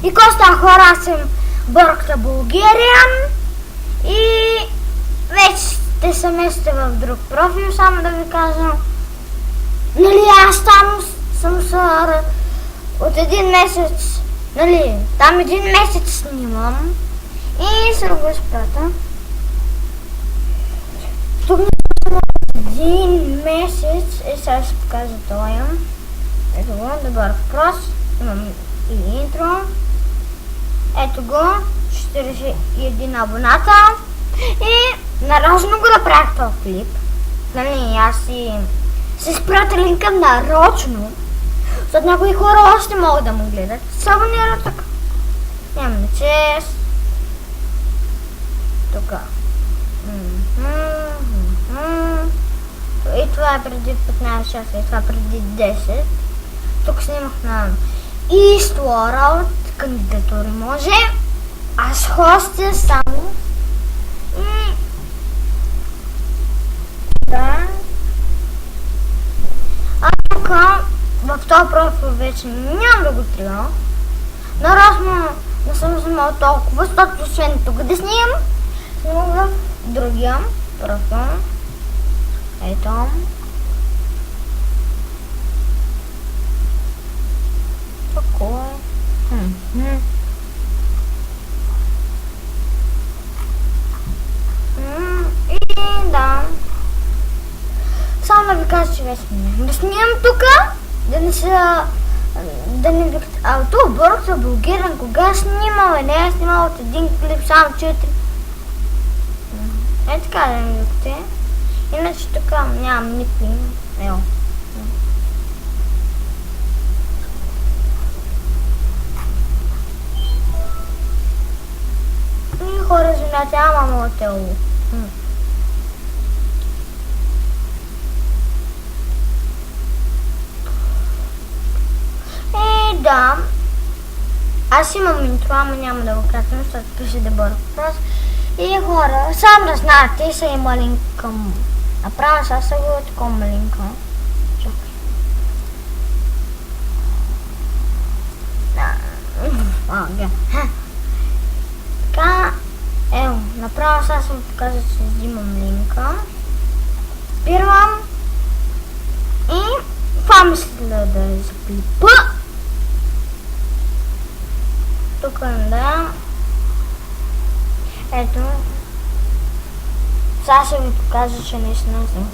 И коста хора, аз съм Борката Bulgarian и вече сте се местите в друг профил, само да ви кажа. Нали, аз там съм от един месец, нали, там един месец снимам и се го изпрата. Тук един месец и сега ще покажа това. Ето го, добър въпрос. Имам и интро. Ето го, 41 абоната. И нарочно го направих този клип. Нали, аз си изпратя линка нарочно, защото някои хора още могат да му гледат. Се абонират така. Нямаме чест. Тук. И това е преди 15 часа, и това преди 10. Тук снимах на Eastworld от кандидатури може. Аз хостя само. И да. А тук в този профил вече няма да го трябва. Нарочно не съм снимал толкова, защото освен тук да снимам в другия профил. Ето. Такова е. И да. Само да ви кажа, че вече няма да снимам тука, да не са... Да не ви... тук Борката Bulgarian кога снимала? Не е снимала от един клип, само 4. Е така да ми викате. Иначе тук нямам никой. Ео. И хора знаете, ама мотело. Да. Аз имам интро, ама няма да го казвам, защото пише да бъде въпрос. И хора, сам да знаете, са има линк към... Направя сега са го такова линка. Чакай. Така, ево, направя сега съм покажа, че взимам линка. Спирвам. И това мисля да е за клипа. Тук да. Ето. Сега ще ви покажа, че наистина съм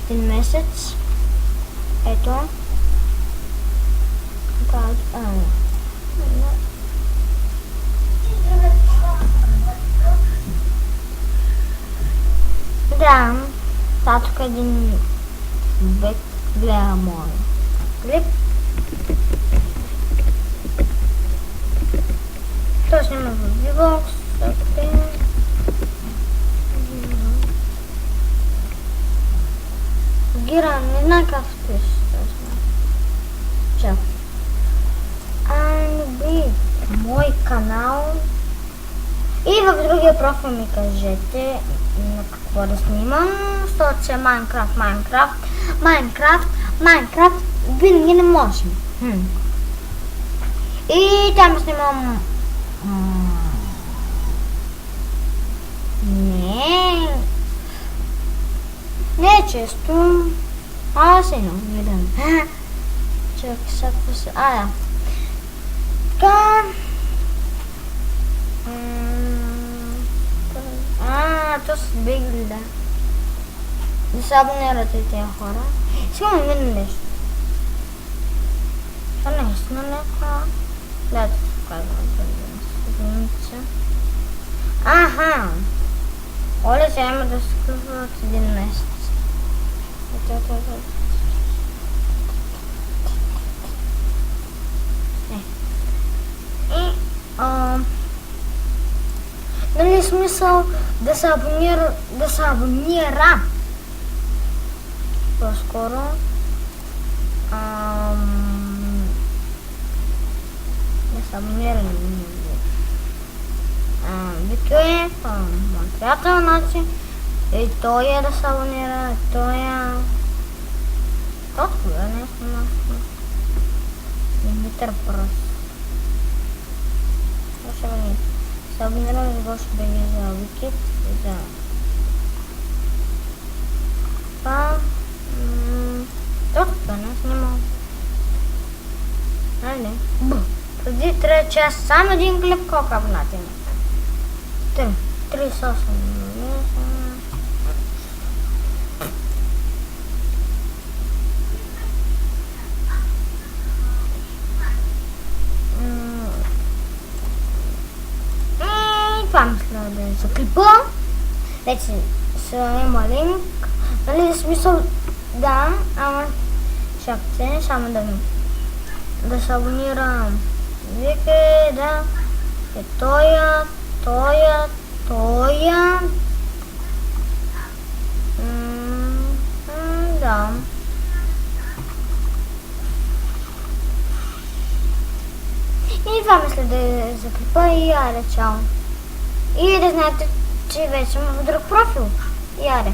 един месец. Ето. Да. Сега тук един бек гледа моя клип. Това снима в VBOX. Гира, не знам как се пише. Чакай. Анби, мой канал. И в другия профил ми кажете на какво да снимам. Защото че Майнкрафт винаги не можем. И там снимам... Не е често. Аз едно, не дам. Чакай, сега се... да. Така... То са бигли, да. Да се абонирате тези хора. Сега ми видно нещо. Това наистина не е това. Да, това казвам. Аха! Оля, сега има да се включва от един месец. Нали смисъл да се абонира по-скоро да се абонира Вики е мой приятел, значи и той е да се абонира, той е толкова нещо, Димитър Пръс. се абонирам за Гошо БГ за Wikit и за това. Доста не снимам. Айде. Преди 3 часа само един клип колко абонати има? 38. Това мисля да е за клипа. Вече има линк. Нали, за смисъл да, ама чакайте, само да се абонирам. Вика, да, е тоя. Да. И това мисля да е за клипа и аре, чао. И да знаете, че вече съм в друг профил. И аре.